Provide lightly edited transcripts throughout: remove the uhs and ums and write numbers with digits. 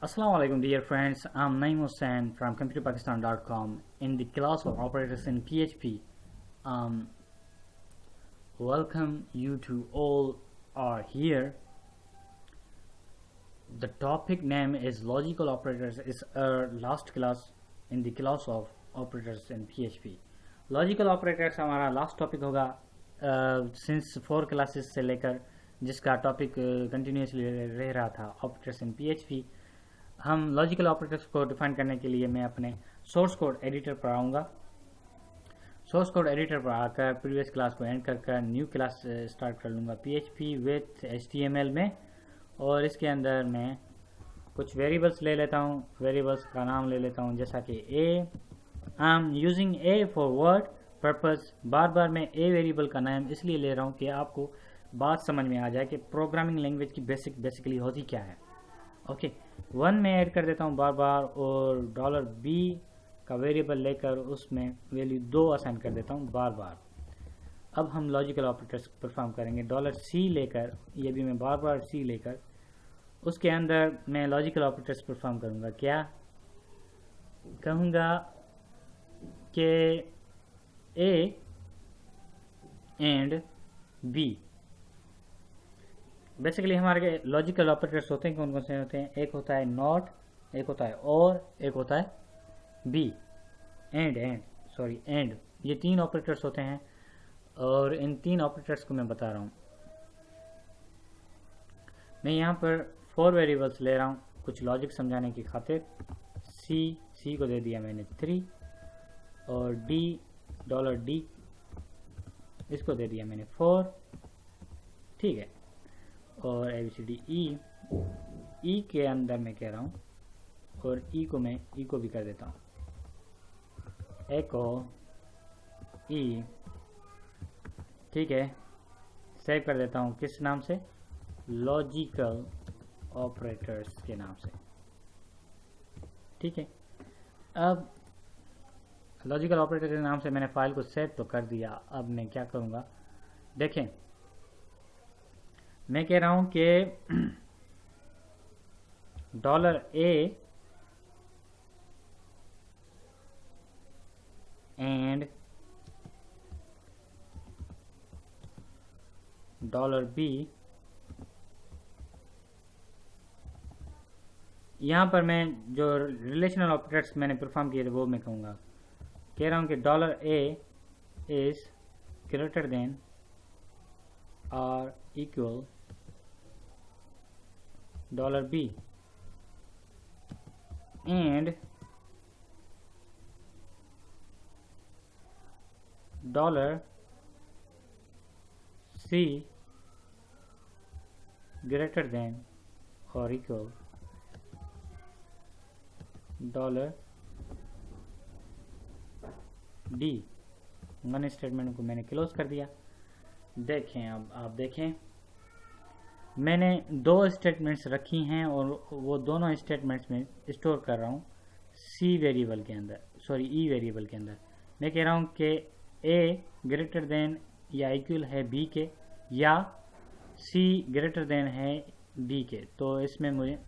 Assalamu alaikum dear friends, I'm Naeem Hussain from computerpakistan.com in the class of operators in PHP. Um, Welcome you to all are here. The topic name is logical operators. Is our last class in the class of operators in PHP. Logical operators हमारा last topic होगा since 4 classes से लेकर जिसका topic continuously रह रहा था operators in PHP. हम logical operators को डिफाइन करने के लिए मैं अपने सोर्स कोड एडिटर पर आऊँगा. सोर्स कोड एडिटर पर आकर प्रीवियस क्लास को एंड कर न्यू क्लास स्टार्ट कर लूँगा PHP विथ HTML में. और इसके अंदर मैं कुछ वेरिएबल्स ले लेता हूँ. वेरिएबल्स का नाम ले लेता हूँ जैसा कि I am using a for word purpose. बार बार मैं ए वेरिएबल का नाम इसलिए ले रहा हूँ कि आपको बात समझ में आ जाए कि प्रोग्रामिंग लैंग्वेज की बेसिकली होती क्या है. ओके, 1 में ऐड कर देता हूँ बार बार और $b का वेरिएबल लेकर उसमें वैल्यू 2 असाइन कर देता हूँ बार बार. अब हम लॉजिकल ऑपरेटर्स परफॉर्म करेंगे. $c लेकर, ये भी मैं बार बार c लेकर उसके अंदर मैं लॉजिकल ऑपरेटर्स परफॉर्म करूँगा. क्या कहूँगा कि a एंड b. बेसिकली हमारे लॉजिकल ऑपरेटर्स होते हैं, कौन कौन से होते हैं? एक होता है नॉट, एक होता है और, एक होता है बी. एंड ये 3 ऑपरेटर्स होते हैं और इन 3 ऑपरेटर्स को मैं बता रहा हूँ. मैं यहाँ पर 4 वेरिएबल्स ले रहा हूँ कुछ लॉजिक समझाने की खातिर. सी को दे दिया मैंने 3 और $d इसको दे दिया मैंने 4. ठीक है. और ABCD E के अंदर मैं कह रहा हूँ और E को भी कर देता हूँ. एको E. ठीक है, सेव कर देता हूँ किस नाम से? लॉजिकल ऑपरेटर्स के नाम से. ठीक है. अब लॉजिकल ऑपरेटर के नाम से मैंने फाइल को सेव तो कर दिया. अब मैं क्या करूँगा देखें. मैं कह रहा हूं कि $a एंड $b. यहां पर मैं जो रिलेशनल ऑपरेटर्स मैंने परफॉर्म किए थे वो मैं कहूँगा. कह रहा हूं कि $a इज ग्रेटर देन और equal $b and $c greater than or equal $d. One statement को मैंने क्लोज कर दिया. देखें, अब आप देखें मैंने 2 स्टेटमेंट्स रखी हैं और वो दोनों स्टेटमेंट्स में स्टोर कर रहा हूँ ई वेरिएबल के अंदर. मैं कह रहा हूँ कि a ग्रेटर देन या इक्वल है b के या c ग्रेटर देन है d के. तो इसमें मुझे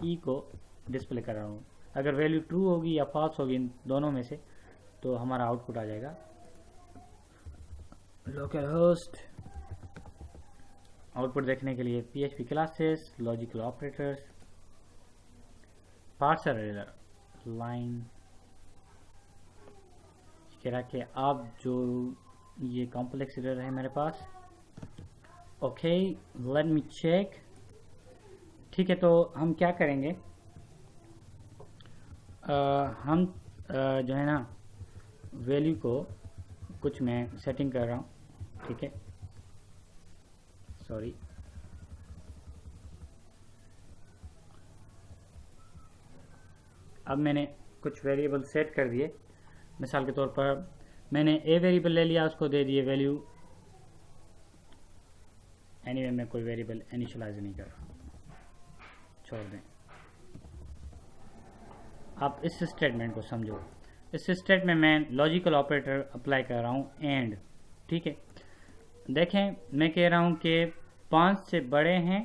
$e को डिस्प्ले कर रहा हूँ. अगर वैल्यू ट्रू होगी या फॉल्स होगी इन दोनों में से तो हमारा आउटपुट आ जाएगा. लोकल होस्ट आउटपुट देखने के लिए PHP classes, logical operators, parser error line कह के आप जो ये कॉम्प्लेक्स एरर है मेरे पास. Okay, let me check. ठीक है, तो हम क्या करेंगे, हम जो है ना वैल्यू को कुछ मैं सेटिंग कर रहा हूँ. ठीक है, सॉरी. अब मैंने कुछ वेरिएबल सेट कर दिए. मिसाल के तौर पर मैंने ए वेरिएबल ले लिया, उसको दे दिए वैल्यू. एनीवे मैं कोई वेरिएबल इनिशियलाइज नहीं कर रहा, छोड़ दें. आप इस स्टेटमेंट को समझो. इस स्टेट में मैं लॉजिकल ऑपरेटर अप्लाई कर रहा हूँ एंड. ठीक है, देखें मैं कह रहा हूँ कि 5 से बड़े हैं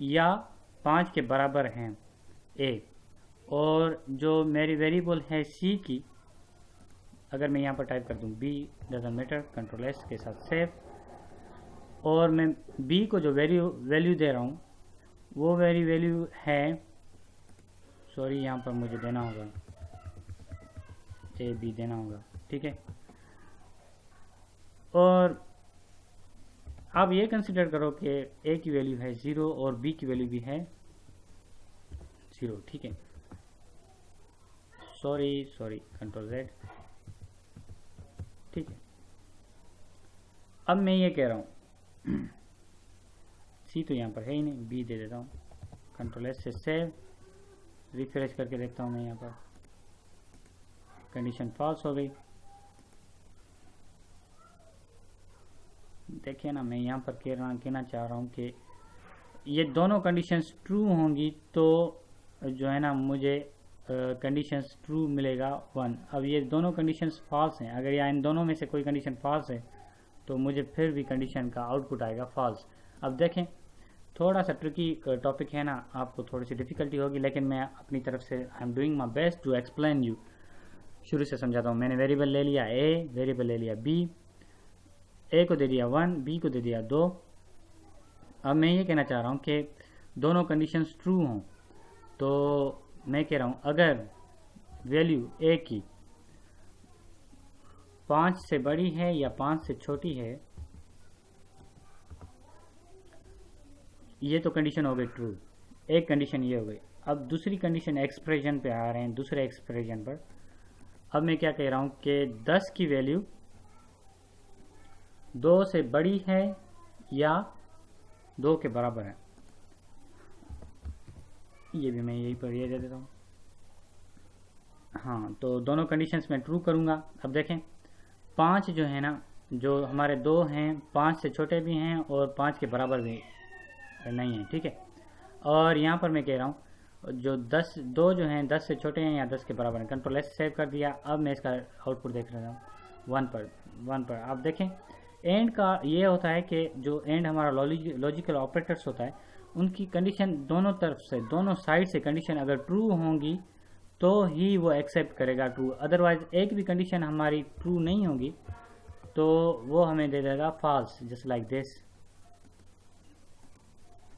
या 5 के बराबर हैं a, और जो मेरी वेरिएबल है c की, अगर मैं यहाँ पर टाइप कर दूँ b doesn't matter, control S के साथ सेव, और मैं b को जो वैल्यू दे रहा हूँ वो मेरी वैल्यू है, सॉरी यहाँ पर मुझे देना होगा a b देना होगा, ठीक है। और आप ये कंसिडर करो कि a की वैल्यू है 0 और b की वैल्यू भी है 0, ठीक है। सॉरी कंट्रोल Z, ठीक है। अब मैं ये कह रहा हूँ c तो यहाँ पर है ही नहीं, b दे देता हूँ, कंट्रोल S से सेव, रिफ्रेश करके देखता हूँ मैं, यहाँ पर कंडीशन फॉल्स हो गई। देखिए ना, मैं यहाँ पर कहना चाह रहा हूँ कि ये दोनों कंडीशंस ट्रू होंगी तो जो है ना मुझे कंडीशंस ट्रू मिलेगा 1। अब ये दोनों कंडीशंस फॉल्स हैं, अगर या इन दोनों में से कोई कंडीशन फॉल्स है तो मुझे फिर भी कंडीशन का आउटपुट आएगा फॉल्स। अब देखें, थोड़ा सा ट्रिकी टॉपिक है ना, आपको थोड़ी सी डिफ़िकल्टी होगी, लेकिन मैं अपनी तरफ से I am doing my best to explain you. शुरू से समझाता हूँ। मैंने वेरिएबल ले लिया a, वेरिएबल ले लिया b, a को दे दिया 1, b को दे दिया 2। अब मैं ये कहना चाह रहा हूँ कि दोनों कंडीशंस ट्रू हों, तो मैं कह रहा हूँ अगर वैल्यू a की 5 से बड़ी है या 5 से छोटी है, ये तो कंडीशन हो गई ट्रू, एक कंडीशन ये हो गई। अब दूसरी कंडीशन एक्सप्रेशन पे आ रहे हैं, दूसरे एक्सप्रेशन पर। अब मैं क्या कह रहा हूँ कि 10 की वैल्यू 2 से बड़ी है या 2 के बराबर है, ये भी मैं यही पर ये दे देता हूँ। हाँ, तो दोनों कंडीशंस में ट्रू करूँगा। अब देखें, 5 जो है ना, जो हमारे 2 हैं 5 से छोटे भी हैं और 5 के बराबर भी नहीं है, ठीक है। और यहाँ पर मैं कह रहा हूँ जो 2 जो हैं 10 से छोटे हैं या 10 के बराबर हैं, कंट्रोल S सेव कर दिया। अब मैं इसका आउटपुट देख रहा हूँ 1 पर। आप देखें, एंड का ये होता है कि जो एंड हमारा लॉजिकल ऑपरेटर्स होता है, उनकी कंडीशन दोनों तरफ से, दोनों साइड से कंडीशन अगर ट्रू होंगी तो ही वो एक्सेप्ट करेगा ट्रू, अदरवाइज एक भी कंडीशन हमारी ट्रू नहीं होगी तो वो हमें दे देगा false, just like this.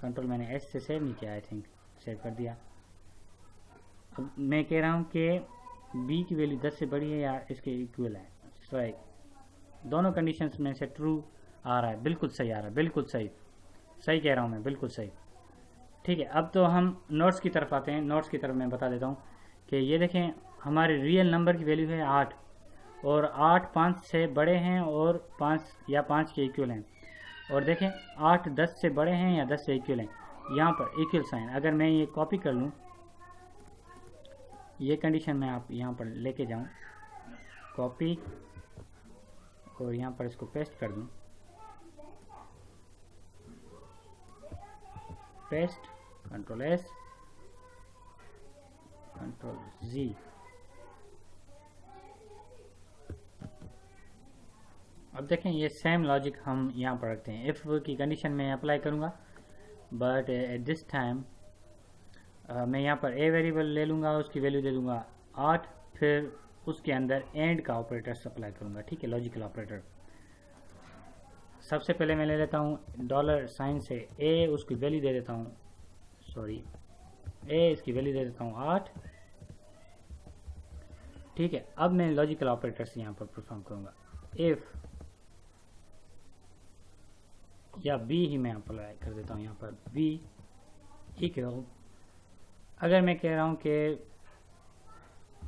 Control मैंने S से सेव नहीं किया, आई थिंक सेव कर दिया। अब मैं कह रहा हूँ कि b की वैल्यू 10 से बड़ी है या इसके इक्वल है, सही, दोनों कंडीशंस में से ट्रू आ रहा है, बिल्कुल सही आ रहा है, बिल्कुल सही कह रहा हूँ मैं, बिल्कुल सही, ठीक है। अब तो हम नोट्स की तरफ आते हैं। नोट्स की तरफ मैं बता देता हूँ कि ये देखें, हमारे रियल नंबर की वैल्यू है 8 और 8 5 से बड़े हैं और 5 या 5 के इक्वल हैं। और देखें 8 10 से बड़े हैं या 10 से इक्वल हैं, यहाँ पर इक्वल साइन। अगर मैं ये कॉपी कर लूँ, ये कंडीशन मैं आप यहाँ पर लेके जाऊँ, कॉपी, और यहाँ पर इसको पेस्ट कर दूँ, paste, control S, control Z। अब देखें, ये सेम लॉजिक हम यहाँ पर रखते हैं। इफ़ की कंडीशन में अप्लाई करूँगा, बट एट दिस टाइम मैं यहाँ पर a वेरिएबल ले लूँगा, उसकी वैल्यू दे दूँगा 8, फिर उसके अंदर एंड का ऑपरेटर अप्लाई करूँगा, ठीक है, लॉजिकल ऑपरेटर। सबसे पहले मैं ले लेता हूँ डॉलर साइन से a, उसकी वैल्यू दे देता हूँ, सॉरी a, इसकी वैल्यू दे देता हूँ 8, ठीक है। अब मैं लॉजिकल ऑपरेटर्स यहाँ पर परफॉर्म करूँगा। इफ़ या b ही मैं अप्लाई कर देता हूँ यहाँ पर, b इक्वल, अगर मैं कह रहा हूँ कि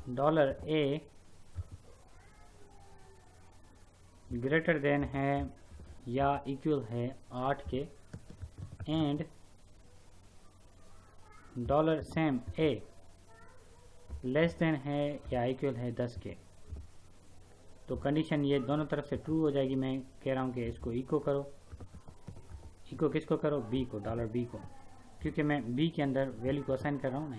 डॉलर a ग्रेटर देन है या इक्वल है 8 के, and dollar same a less than है या इक्वल है 10 के, तो कंडीशन ये दोनों तरफ से ट्रू हो जाएगी। मैं कह रहा हूँ कि इसको इको करो, इको किसको करो, b को, डॉलर b को, क्योंकि मैं b के अंदर वैल्यू को असाइन कर रहा हूँ ना।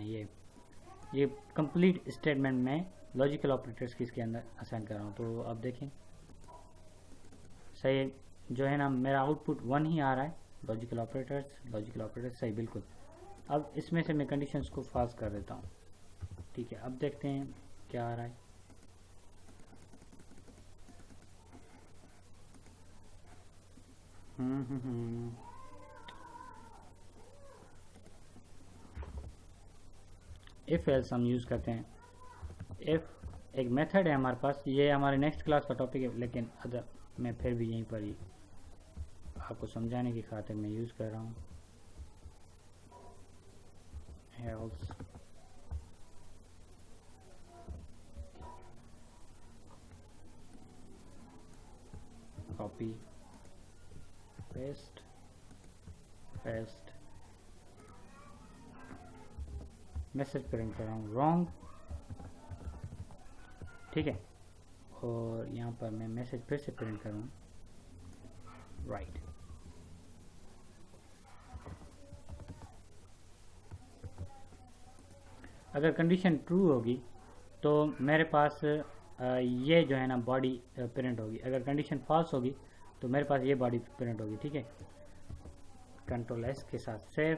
ये कंप्लीट स्टेटमेंट में लॉजिकल ऑपरेटर्स की इसके अंदर असाइन कर रहा हूँ। तो अब देखें, सही जो है ना, मेरा आउटपुट 1 ही आ रहा है, लॉजिकल ऑपरेटर्स सही, बिल्कुल अब इसमें से मैं कंडीशंस को फॉल्स कर देता हूँ, ठीक है। अब देखते हैं क्या आ रहा है। इफ एल्स हम यूज़ करते हैं। इफ एक मेथड है हमारे पास, ये हमारे नेक्स्ट क्लास का टॉपिक है, लेकिन अगर मैं फिर भी यहीं पर ही आपको समझाने की खातिर मैं यूज़ कर रहा हूँ। Else copy paste message print कर रहा हूँ रॉन्ग, ठीक है। और यहाँ पर मैं मैसेज फिर से प्रिंट करूँ राइट। अगर कंडीशन ट्रू होगी तो मेरे पास ये जो है ना बॉडी प्रिंट होगी। अगर कंडीशन फॉल्स होगी तो मेरे पास ये बॉडी प्रिंट होगी, ठीक है। कंट्रोल एस के साथ सेव,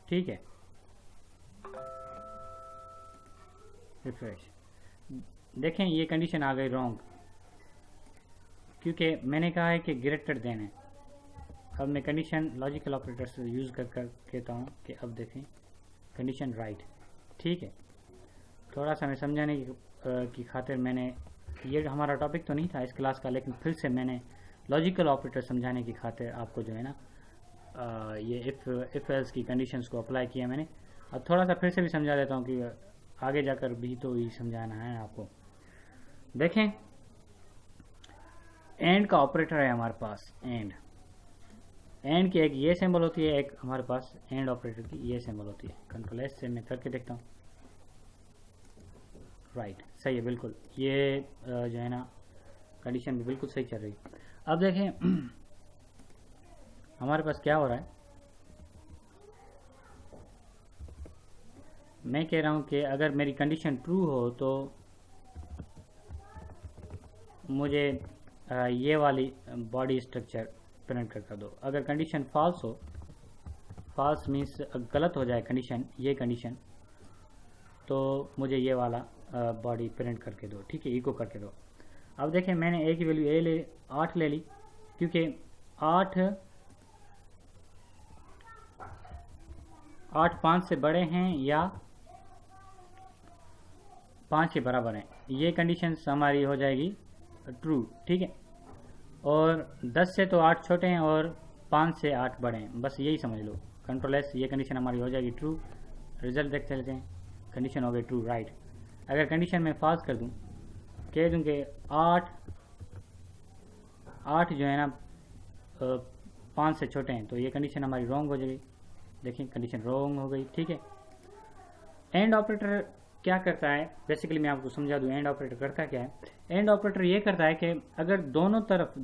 ठीक है। रिफ्रेश, देखें ये कंडीशन आ गई रॉन्ग, क्योंकि मैंने कहा है कि ग्रेटर देन है। अब मैं कंडीशन लॉजिकल ऑपरेटर से यूज़ कर कहता हूँ कि अब देखें कंडीशन राइट, ठीक है। थोड़ा सा मैं समझाने की खातिर मैंने, ये हमारा टॉपिक तो नहीं था इस क्लास का, लेकिन फिर से मैंने लॉजिकल ऑपरेटर समझाने की खातिर आपको जो है ना ये इफ एल्स की कंडीशंस को अप्लाई किया मैंने। अब थोड़ा सा फिर से भी समझा देता हूँ कि आगे जाकर भी तो ही समझाना है आपको। देखें एंड का ऑपरेटर है हमारे पास, एंड की एक ये सिंबल होती है, एक हमारे पास एंड ऑपरेटर की ये सिंबल होती है। कंट्रोल एस से मैं करके देखता हूँ राइट, सही है बिल्कुल। ये जो है ना कंडीशन भी बिल्कुल सही चल रही है। अब देखें हमारे पास क्या हो रहा है। मैं कह रहा हूँ कि अगर मेरी कंडीशन ट्रू हो तो मुझे ये वाली बॉडी स्ट्रक्चर प्रिंट कर दो। अगर कंडीशन फॉल्स हो, फॉल्स मीन्स गलत हो जाए कंडीशन, ये कंडीशन, तो मुझे ये वाला बॉडी प्रिंट करके दो, ठीक है, इको करके दो। अब देखें मैंने ए की वैल्यू 8 ले ली, क्योंकि 8 5 से बड़े हैं या 5 के बराबर हैं, ये कंडीशन हमारी हो जाएगी ट्रू, ठीक है। और 10 से तो 8 छोटे हैं और 5 से 8 बड़े हैं, बस यही समझ लो। कंट्रोल एस, ये कंडीशन हमारी हो जाएगी ट्रू। रिजल्ट देखते लेते हैं, कंडीशन हो गई ट्रू राइट। अगर कंडीशन में फॉल्स कर दूं, कह दूं कि 8 जो है ना 5 से छोटे हैं, तो ये कंडीशन हमारी रॉन्ग हो जाएगी। देखिए कंडीशन रॉन्ग हो गई, ठीक है। एंड ऑपरेटर क्या करता है, बेसिकली मैं आपको समझा दूं एंड ऑपरेटर करता क्या है। एंड ऑपरेटर ये करता है कि अगर दोनों तरफ,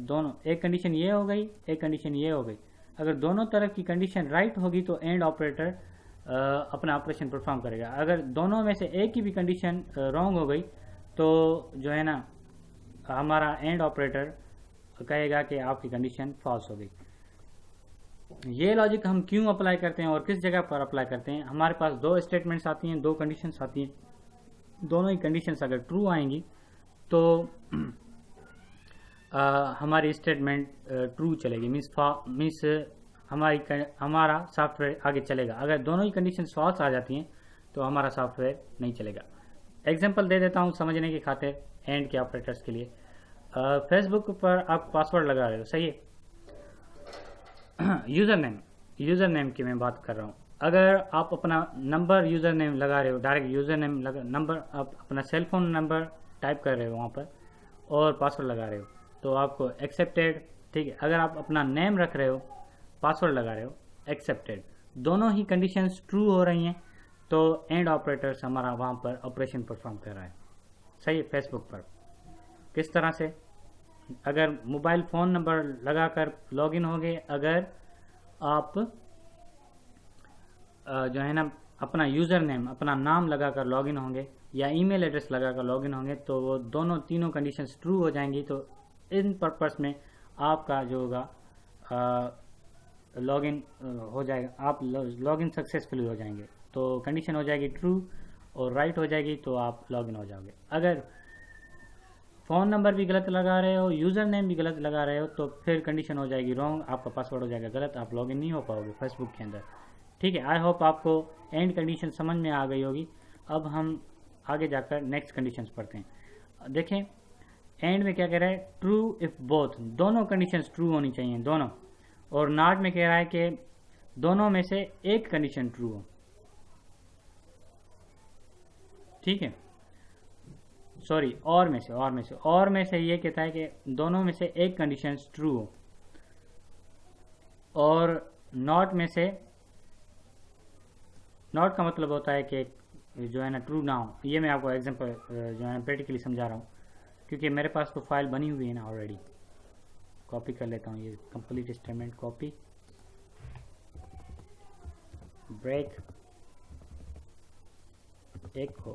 एक कंडीशन ये हो गई, एक कंडीशन ये हो गई, अगर दोनों तरफ की कंडीशन राइट होगी तो एंड ऑपरेटर अपना ऑपरेशन परफॉर्म करेगा। अगर दोनों में से एक की भी कंडीशन रॉन्ग हो गई तो जो है ना हमारा एंड ऑपरेटर कहेगा कि आपकी कंडीशन फॉल्स हो गई। ये लॉजिक हम क्यों अप्लाई करते हैं और किस जगह पर अप्लाई करते हैं। हमारे पास 2 स्टेटमेंट्स आती हैं, 2 कंडीशंस आती हैं। दोनों ही कंडीशंस अगर ट्रू आएंगी तो हमारी स्टेटमेंट ट्रू चलेगी, मीन्स हमारा सॉफ्टवेयर आगे चलेगा। अगर दोनों ही कंडीशंस फॉल्स आ जाती हैं तो हमारा सॉफ्टवेयर नहीं चलेगा। एग्जांपल दे देता हूँ समझने की खातिर एंड के ऑपरेटर्स के लिए। फेसबुक पर आप पासवर्ड लगा रहे हो, सही है। यूज़र नेम की मैं बात कर रहा हूँ। अगर आप अपना नंबर यूज़र नेम लगा रहे हो, डायरेक्ट यूज़र नेम नंबर, आप अपना सेल फोन नंबर टाइप कर रहे हो वहाँ पर और पासवर्ड लगा रहे हो तो आपको एक्सेप्टेड, ठीक है। अगर आप अपना नेम रख रहे हो, पासवर्ड लगा रहे हो, एक्सेप्टेड। दोनों ही कंडीशंस ट्रू हो रही हैं तो एंड ऑपरेटर्स हमारा वहाँ पर ऑपरेशन परफॉर्म कर रहा है, सही है। फेसबुक पर किस तरह से, अगर मोबाइल फ़ोन नंबर लगाकर लॉगिन होंगे, अगर आप जो है ना अपना यूज़र नेम, अपना नाम लगाकर लॉगिन होंगे या ईमेल एड्रेस लगाकर लॉगिन होंगे तो वो तीनों कंडीशंस ट्रू हो जाएंगी। तो इन पर्पस में आपका जो होगा लॉगिन हो जाएगा, आप लॉगिन सक्सेसफुली हो जाएंगे। तो कंडीशन हो जाएगी ट्रू और राइट हो जाएगी तो आप लॉगिन हो जाओगे। अगर फ़ोन नंबर भी गलत लगा रहे हो, यूज़र नेम भी गलत लगा रहे हो, तो फिर कंडीशन हो जाएगी रॉन्ग, आपका पासवर्ड हो जाएगा गलत, आप लॉगिन नहीं हो पाओगे फेसबुक के अंदर। ठीक है, आई होप आपको एंड कंडीशन समझ में आ गई होगी। अब हम आगे जाकर नेक्स्ट कंडीशंस पढ़ते हैं। देखें एंड में क्या कह रहा है, ट्रू इफ़ बोथ, दोनों कंडीशंस ट्रू होनी चाहिए, दोनों। और नॉट में कह रहा है कि दोनों में से एक कंडीशन ट्रू हो। ठीक है, सॉरी, और में से ये कहता है कि दोनों में से एक कंडीशन ट्रू हो। और नॉट में से, नॉट का मतलब होता है कि जो है ना ट्रू ना हो। ये मैं आपको एग्जांपल जो है ना प्रैक्टिकली समझा रहा हूँ, क्योंकि मेरे पास तो फाइल बनी हुई है ना ऑलरेडी। कॉपी कर लेता हूँ ये complete statement, copy, break, echo,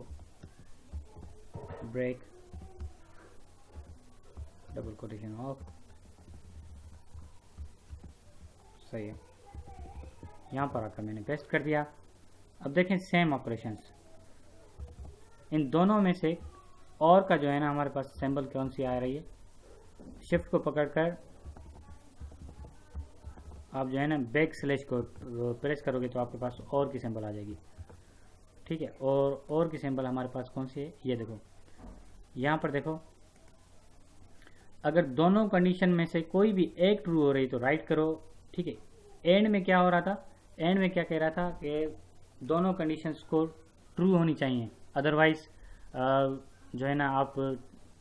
break, double quotation off, सही है। यहाँ पर आकर मैंने पेस्ट कर दिया। अब देखें सेम ऑपरेशंस, इन दोनों में से और का जो है ना हमारे पास सिंबल कौन सी आ रही है, शिफ्ट को पकड़कर आप जो है ना बैक स्लैश को प्रेस करोगे तो आपके पास और की सिंबल आ जाएगी। ठीक है, और की सिंबल हमारे पास कौन सी है, ये देखो, यहाँ पर देखो, अगर दोनों कंडीशन में से कोई भी एक ट्रू हो रही तो राइट करो। ठीक है, एंड में क्या हो रहा था, एंड में क्या कह रहा था कि दोनों कंडीशंस को ट्रू होनी चाहिए, अदरवाइज जो है ना आप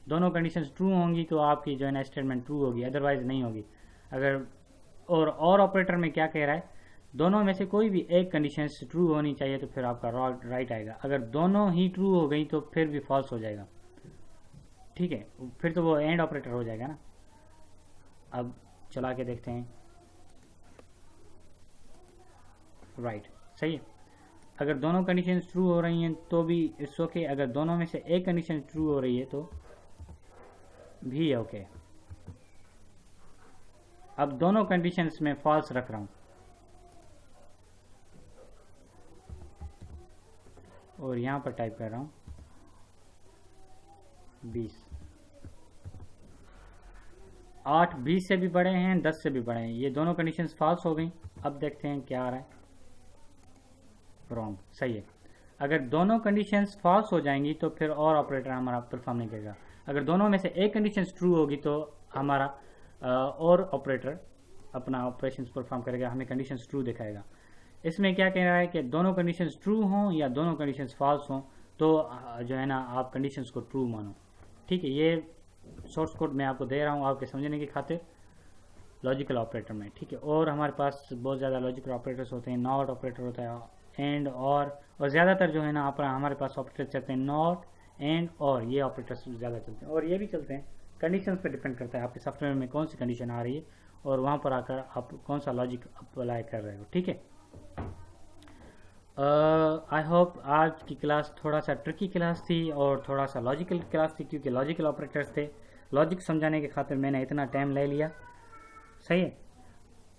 दोनों कंडीशंस ट्रू होंगी तो आपकी जो है ना स्टेटमेंट ट्रू होगी, अदरवाइज नहीं होगी। अगर और ऑपरेटर में क्या कह रहा है, दोनों में से कोई भी एक कंडीशन ट्रू होनी चाहिए तो फिर आपका राइट आएगा। अगर दोनों ही ट्रू हो गई तो फिर भी फॉल्स हो जाएगा। ठीक है, फिर तो वो एंड ऑपरेटर हो जाएगा ना। अब चला के देखते हैं, राइट, सही है। अगर दोनों कंडीशन ट्रू हो रही हैं तो भी इट्स ओके, अगर दोनों में से एक कंडीशन ट्रू हो रही है तो भी ओके। अब दोनों कंडीशंस में फॉल्स रख रहा हूं और यहां पर टाइप कर रहा हूं 20। 8 20 से भी बड़े हैं, 10 से भी बड़े हैं, ये दोनों कंडीशंस फॉल्स हो गई। अब देखते हैं क्या आ रहा है, रॉन्ग, सही है। अगर दोनों कंडीशंस फॉल्स हो जाएंगी तो फिर और ऑपरेटर हमारा परफॉर्म नहीं करेगा। अगर दोनों में से एक कंडीशन ट्रू होगी तो हमारा और ऑपरेटर अपना ऑपरेशंस परफॉर्म करेगा, हमें कंडीशंस ट्रू दिखाएगा। इसमें क्या कह रहा है कि दोनों कंडीशंस ट्रू हों या दोनों कंडीशंस फॉल्स हों तो जो है ना आप कंडीशंस को ट्रू मानो। ठीक है, ये सोर्स कोड मैं आपको दे रहा हूँ आपके समझने की खातिर लॉजिकल ऑपरेटर में। ठीक है, और हमारे पास बहुत ज़्यादा लॉजिकल ऑपरेटर्स होते हैं, नॉट ऑपरेटर होता है, एंड और ज़्यादातर जो है ना हमारे पास ऑपरेटर चलते हैं नॉट, एंड और, ये ऑपरेटर्स ज़्यादा चलते हैं। और ये भी चलते हैं, कंडीशंस पे डिपेंड करता है आपके सॉफ्टवेयर में कौन सी कंडीशन आ रही है और वहाँ पर आकर आप कौन सा लॉजिक अप्लाई कर रहे हो। ठीक है, आई होप आज की क्लास थोड़ा सा ट्रिकी क्लास थी और थोड़ा सा लॉजिकल क्लास थी, क्योंकि लॉजिकल ऑपरेटर्स थे। लॉजिक समझाने के खातिर मैंने इतना टाइम ले लिया, सही है।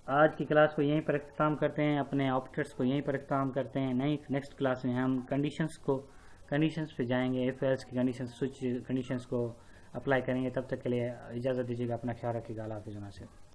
आज की क्लास को यहीं पर इख्तिताम करते हैं, अपने ऑपरेटर्स को यहीं पर इख्तिताम करते हैं। नेक्स्ट क्लास में हम कंडीशंस पे जाएंगे, इफ एल्स की कंडीशन, स्विच कंडीशंस को अप्लाई करेंगे। तब तक के लिए इजाज़त दीजिएगा, अपना ख्याल रखिएगा, अल्लाह हाफ़िज़।